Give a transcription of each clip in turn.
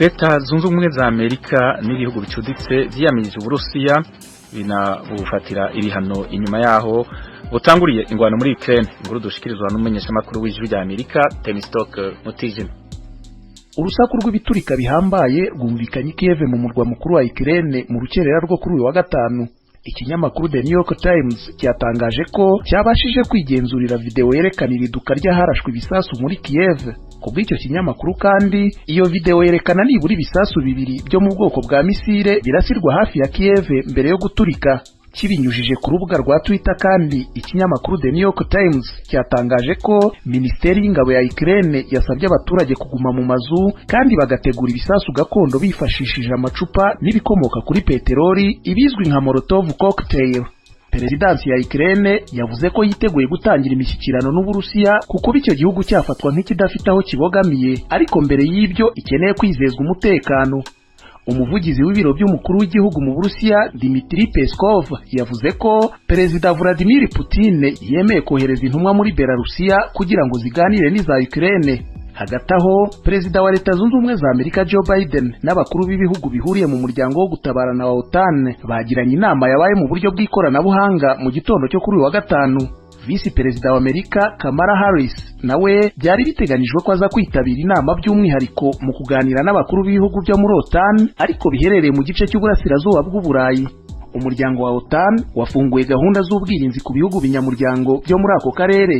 Leta zunze ubumwe za Amerika n'ibihugu bicuditse vyiyamirije Uburusiya binabufatira ibihano inyuma yaho butanguriye ingwano muri Ukraine. Inkuru dushikirizwa n'umumenyesha makuru w'ijwi rya Amerika Temstock Mutijima. Urusaku rw'ibiturika bihambaye rwumvikanye Kiev mu murwa mukuru wa Ukraine mu rukerera rwo kuri uyu wa gatanu. Ikinyamakuru The New York Times cyatangaje ko cyabashije kwigenzurira video yerekana iriduka ry'aharashwe ibisasu muri Kiev. Kubw'icyo kinyamakuru kandi iyo video yerekana nibura ibisasu bibiri byo mu bwoko bwa misile birasirwa hafi ya Kiev mbere yo guturika. Kibinyujije ku rubuga rwa Twitter kandi ikinyamakuru The New York Times cyatangaje ko Minisiteri y'Ingabo ya Ukraine yasabye abaturage kuguma mu mazu kandi bagategura ibisasu gakondo bifashishije amacupa n'ibikomoka kuri peteroli ibizwi nka Molotov cocktail. Perezidansi ya Ukraine yavuze ko yiteguye gutangira imishyikirano n'Uburusiya kuko icyo gihugu cyafatwa nk'ikidafite aho kibogamiye, ariko mbere y'ibyo ikeneye kwizezwa umutekano. Umuvugizi w'ibiro by'umukuru w'igihugu mu Burusiya Dmitry Peskov yavuze ko Perezida Vladimir Putin yemeye kohereza intumwa muri Belarusiya kugira ngo ziganire n'iza Ukraine. Hagati aho Perezida wa Leta Zunze Ubumwe za Amerika Joe Biden n'abakuru b'ibihugu bihuriye mu muryango wo gutabarana wa OTAN bagiranye inama yabaye mu buryo bw'ikoranabuhanga mu gitondo cyo kuri uyu wa gatanu. Vice Perezida wa Amerika Kamala Harris nawe byari biteganijwe ko aza kwitabira inama by'umwihariko mu kuganira n'abakuru b'ibihugu byo muri OTAN ariko biherereye mu gice cy'uburasirazuba bw'Uburayi. Umuryango wa OTAN wafunguye gahunda z'ubwirinzi ku bihugu binyamuryango byo muri ako karere.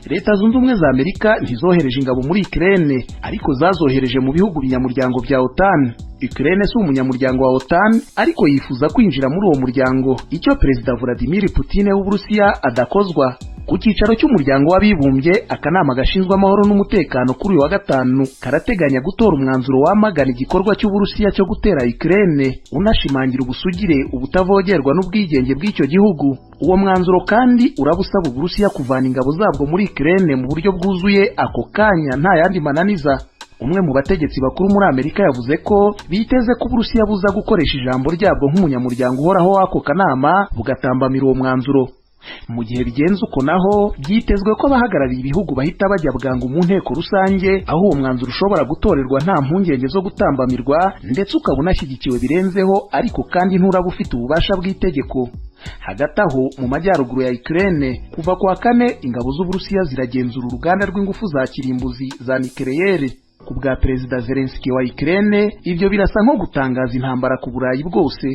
Leta Zunze Ubumwe za Amerika ntizohereje ingabo muri Ukraine ariko zazohereje mu bihugu binyamuryango bya OTAN. Ukraine si umunyamuryango wa OTAN ariko yifuza kwinjira muri uwo muryango, icyo Perezida Vladimir Putin w'Uburusiya adakozwa. Ku cyicaro cy'umuryango w'abibumbye akanama gashinzwe amahoro n'umutekano kuri uyu wa gatanu karateganya gutora umwanzuro wamagana igikorwa cy'Uburusiya cyo gutera Ukraine unashimangira ubusugire ubutavogerwa n'ubwigenge bw'icyo gihugu. Uwo mwanzuro kandi urabusaba Uburusiya kuvana ingabo zabwo muri Ukraine mu buryo bwuzuye ako kanya nta yandi mananiza. Umwe mu bategetsi bakuru muri Amerika yavuze ko biteze ko Uburusiya buza gukoresha ijambo ryabwo nk'umunyamuryango uhoraho w'ako kanama bugatambamira uwo mwanzuro. Mu gihe bigenze uko naho byitezwe ko abahagarariye ibihugu bahita bajya bwangu mu nteko rusange aho uwo mwanzuro ushobora gutorerwa nta mpungenge zo gutambamirwa ndetse ukaba unashyigikiwe birenzeho, ariko kandi nturaba ufite ububasha bw'itegeko. Hagati aho mu majyaruguru ya Ukraine kuva kwa kane ingabo z'Uburusiya ziragenzura uruganda rw'ingufu za kirimbuzi za nucleaire. Ku bwa Perezida Zelensky wa Ukraine ibyo birasa nko gutangaza intambara ku Burayi bwose.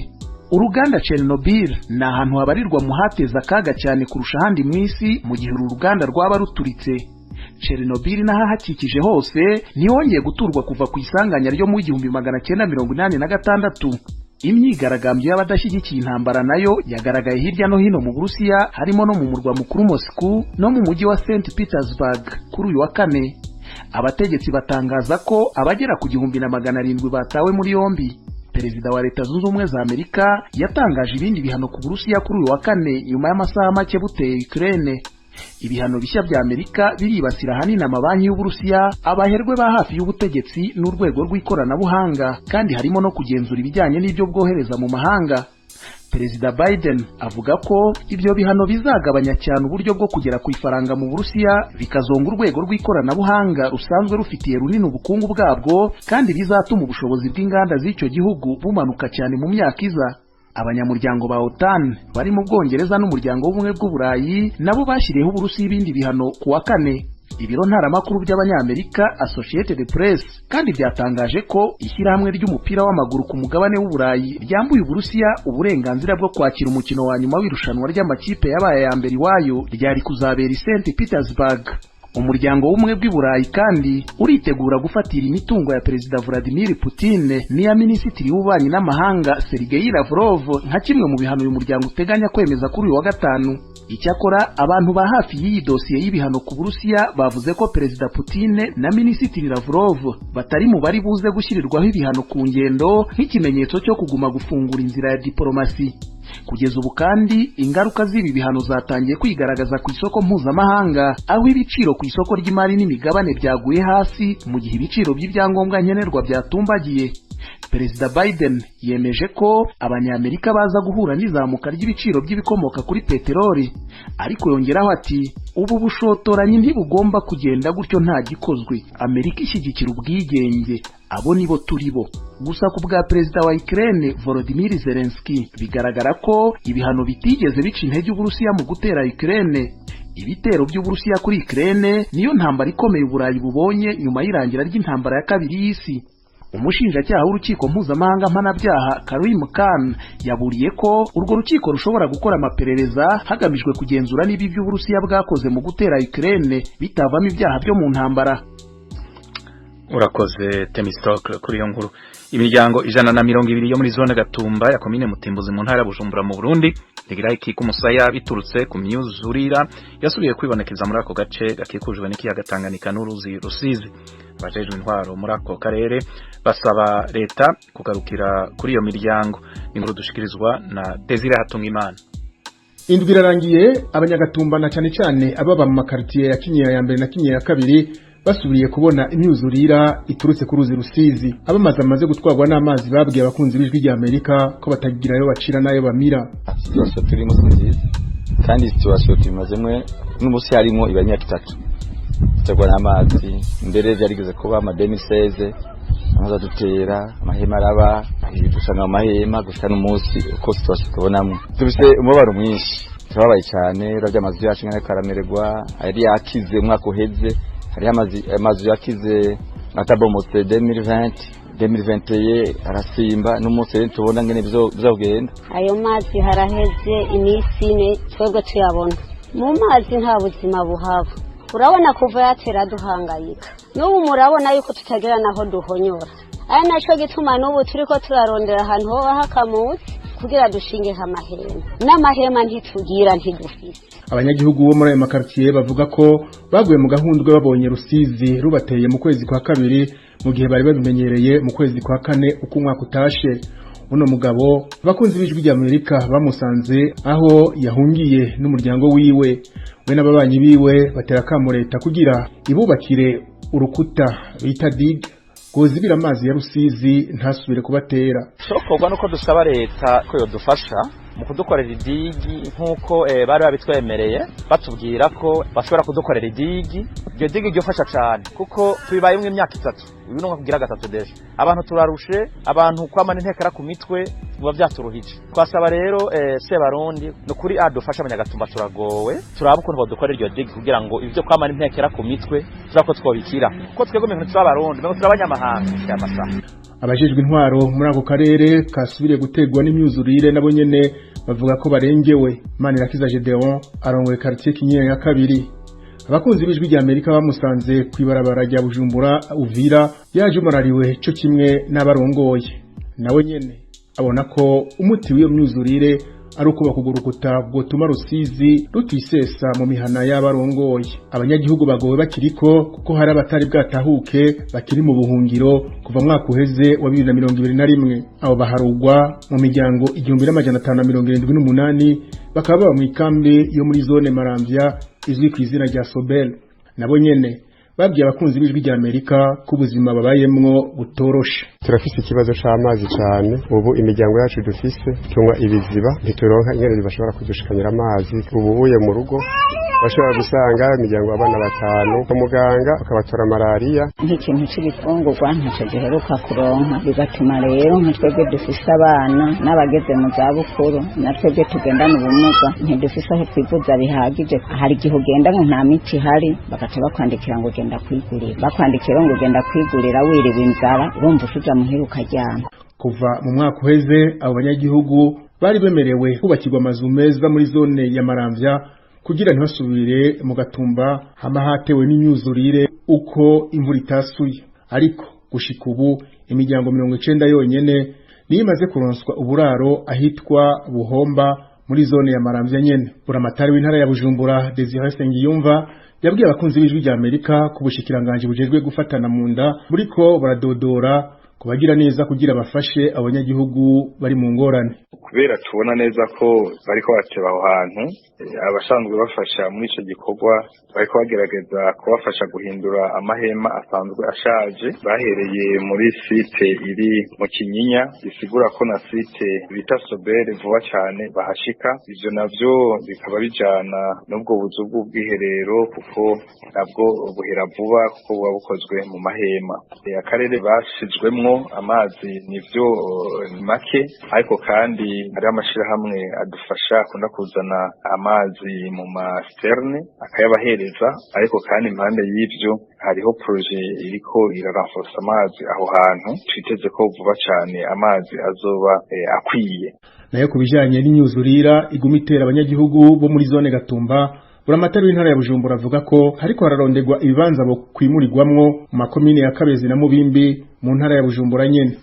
Uruganda Chernobyl ni ahantu habarirwa mu hateza akaga cyane kurusha ahandi mu isi mu gihe uru ruganda rwaba ruturitse. Chernobyl n'ahahakikije hose ntihongeye guturwa kuva ku isanganya ryo mu 1986. Imyigaragambyo y'abadashyigikiye intambara nayo yagaragaye hirya no hino mu Burusiya, harimo no mu murwa mukuru Moscow no mu mujyi wa St Petersburg kuri uyu wa kane. Abategetsi batangaza ko abagera ku 1,700 batawe muri yombi. Perezida wa Leta Zunze Ubumwe za Amerika yatangaje ibindi bihano ku Burusiya kuri uyu wa kane nyuma y'amasaha make buteye Ukraine. Ibihano bishya bya Amerika biribasira hanini amabanki y'Uburusiya, abaherwe ba hafi y'ubutegetsi n'urwego rw'ikoranabuhanga, kandi harimo no kugenzura ibijyanye n'ibyo bwohereza mu mahanga. Perezida Biden avuga ko ibyo bihano bizagabanya cyane uburyo bwo kugera ku ifaranga mu Burusiya, bikazonga urwego rw'ikoranabuhanga rusanzwe rufitiye runini ubukungu bwabwo, kandi bizatuma ubushobozi bw'inganda z'icyo gihugu bumanuka cyane mu myaka iza. Abanyamuryango ba OTAN bari mu Bwongereza n'umuryango w'ubumwe bw'Uburayi nabo bashyiriyeho Uburusiya ibindi bihano ku wa kane. Ibiro ntaramakuru by'Abanyamerika Associated Press kandi byatangaje ko ishyirahamwe ry'umupira w'amaguru ku mugabane w'Uburayi ryambuye Uburusiya uburenganzira bwo kwakira umukino wa nyuma w'irushanwa ry'amakipe yabaye ya mbere iwayo ryari kuzabera i St Petersburg. Umuryango w'ubumwe bw'Uburayi kandi uritegura gufatira imitungo ya Perezida Vladimir Putin n'iya Minisitiri w'Ububanyi n'Amahanga Sergei Lavrov nka kimwe mu bihano uyu muryango uteganya kwemeza kuri uyu wa gatanu. Icyakora abantu ba hafi y'iyi dosiye y'ibihano ku Burusiya bavuze ko Perezida Putin na Minisitiri Lavrov batari mu bari buze gushyirirwaho ibihano ku ngendo nk'ikimenyetso cyo kuguma gufungura inzira ya diplomasi. Kugeza ubu kandi ingaruka z'ibi bihano zatangiye kwigaragaza ku isoko mpuzamahanga, aho ibiciro ku isoko ry'imari n'imigabane byaguye hasi mu gihe ibiciro by'ibyangombwa nkenerwa byatumbagiye. Perezida Biden yemeje ko abanyamerika baza guhura n'izamuka ry'ibiciro by'ibikomoka kuri peteroli, ariko yongeraho ati ubu bushotoranyi ntibugomba kugenda gutyo nta gikozwe. Amerika ishyigikira ubwigenge, abo nibo turibo. Gusa ku bwa perezida wa Ukraine Volodymyr Zelensky bigaragara ko ibihano bitigeze bica intege Uburusiya mu gutera Ukraine. Ibitero by'Uburusiya kuri Ukraine niyo ntambara ikomeye Uburayi bubonye nyuma y'irangira ry'intambara ya kabiri y'isi. Umushinjacyaha w'urukiko mpuzamahanga mpanabyaha Karim Khan yaburiye ko urwo rukiko rushobora gukora amaperereza hagamijwe kugenzura niba ibyo Uburusiya bwakoze mu gutera Ukraine bitavamo ibyaha byo mu ntambara. Urakoze Temistocle kuri iyo nkuru. Imiryango 120 yo muri zone Gatumba ya komine Mutimbuzi mu ntara ya Bujumbura mu Burundi igira ikika umusaya biturutse ku myuzurira yasubiye kwibonekeza muri ako gace gakikujwe n'ikiyaga Tanganyika n'uruzi Rusizi. Abajejwe intwaro muri ako karere basaba leta kugarukira kuri iyo miryango. Inkuru dushikirizwa na Desire Hatungimana. Indwi irarangiye abanyagatumba na cyane ababa mu makartier ya Kinyinya ya mbere na Kinyinya ya kabiri basubiriye kubona imyuzurira iturutse ku ruzi Rusizi. Amaze gutwarwa n'amazi babwiye abakunzi b'ijwi rya Amerika ko batagirayo bacira nayo bamira. Situation turimo nziza kandi situation tumazemwe n'umusi harimo ibanya kitatu cyagwa n'amazi mbere byarigeze kuba ama 2016 amaza dutera amahema araba ibidusanga amahema gushika n'umunsi uko situation tubonamo tubise umubaro mwinshi twabaye cyane uravye amazi yacu ngene karamererwa ari yakize umwaka uheze hari amazi yakize atabomotse 2021 arasimba n'umunsi tubona ngene bizogenda. Ayo mazi haraheze iminsi ine twebwe tuyabona mu mazi nta buzima buhaba. Urabona kuva yatera duhangayika n'ubu murabona yuko tutagera naho duhonyora. Ari naco gituma n'ubu turiko turarondera ahantu ho hakamuzi kugira dushinge amahema n'amahema ntitugira ntidufise. Abanyagihugu bo muri ayo makartier bavuga ko baguye mu gahundwe babonye Rusizi rubateye mu kwezi kwa kabiri mu gihe bari babimenyereye mu kwezi kwa kane uko umwaka utashe. Uno mugabo abakunzi b'ijwi rya Amerika bamusanze aho yahungiye n'umuryango wiwe, we n'ababanyi biwe batera kamo leta kugira ibubakire urukuta bita dig gozibira amazi ya Rusizi ntasubire kubatera. Shokorwa nuko dusaba leta ko yodufasha mu kudukorera idigi nkuko bari babitwemereye batubwira ko bashobora kudukorera idigi. Iryo digi ryofasha cyane kuko tubibaye mu imyaka 3 uyu no kugira gatatu deje abantu turarushe abantu kwamana intekera ku mitwe biba byaturuhije. Twasaba rero Sebarundi no kuri adufasha abanyagatumba turagowe turaba ukuntu badukorera iryo digi kugira ngo ibyo kwamana intekera ku mitwe turako twobikira ko twegomeye ngo turabarundi ngo turabanyamahanga cyamasaha. Abajejwe intwaro muri ako karere kasubiriye gutegwa n'imyuzurire nabo nyene bavuga ko barengewe. Manirakiza Gedeon arongoye quartier Kinyinya ya kabiri. Abakunzi b'ijwi rya Amerika bamusanze kwibarabara rya Bujumbura Uvira yaje umarariwe cyo kimwe n'abarongoye. Nawe nyene abona ko umuti w'iyo myuzurire ari uko bakugurukuta bwotuma Rusizi rutisesa mu mihana y'abarongoye. Abanyagihugu bagowe bakiriko kuko hari abatari bwatahuke bakiri mu buhungiro kuva mwaka uheze wa 2021. Abo baharugwa mu miryango 1578 bakaba baba mu ikambi yo muri zone Maramvya izwi ku izina rya Sobel. Nabo nyene babwiye abakunzi b'ijwi rya Amerika ko ubuzima babayemwo butoroshe. Turafise ikibazo c'amazi cyane ubu imiryango yacu dufise cyangwa ibiziba ntituronka ingene bashobora kudushikanyira amazi. Ubu uye mu rugo bashobora gusanga imiryango abana batanu kwa muganga akabatora malaria. Nk'ikintu c'ibifungurwa ntacyo giheruka kuronka bigatuma rero nk'itwebwe dufise abana n'abageze mu za bukuru natwebwe tugendana ubumuga ntidufise aho twivuza bihagije. Hari igihe ugenda ngo nta miti ihari bagaca bakwandikira ngo genda kwigurira, bakwandikira ngo genda kwigurira wiriwe inzara urumva usuja muhira ukaryama. Kuva mu mwaka uheze abo banyagihugu bari bemerewe kubakirwa amazu meza muri zone ya Maramvya kugira ntibasubire mu Gatumba hama hatewe n'imyuzurire uko imvura itasuye. Ariko gushika ubu imiryango 90 yonyene niyo imaze kuronswa uburaro ahitwa Buhomba muri zone ya Maramvya nyene. Buramatari w'intara ya Bujumbura Desire Sengiyumva yabwiye abakunzi b'ijwi rya Amerika ku bushikiranganje bujejwe gufatana mu nda buriko baradodora kubagira neza kugira bafashe abanyagihugu bari mu ngorane. Kubera tubona neza ko bariko bateba aho hantu, abasanzwe bafasha muri ico gikorwa bariko bagerageza kubafasha guhindura amahema asanzwe ashaje, bahereye muri site iri mu Kinyinya, bisigura ko na site bita Sobere vuba cyane bahashika. Ivyo navyo bikaba bijana n'ubwo buzu bw'ubwiherero kuko nabwo buhera vuba kuko buba bukozwe mu mahema. Akarere bashizwemwo amazi nivyo make, ariko kandi hari amashirahamwe adufasha akunda kuzana amazi mu masterne akayabahereza, ariko kandi impande y'ivyo hariho projet iriko irarenforce amazi aho hantu, twiteze ko vuba cyane amazi azoba akwiye. Nayo kubijanye n'inyuzurira iguma itera abanyagihugu bo muri zone Gatumba, buramatari w'intara ya Bujumbura avuga ko hariko hararonderwa ibibanza bo kwimurirwamwo mu makomine ya Kabezi na Mubimbi mu ntara ya Bujumbura nyene.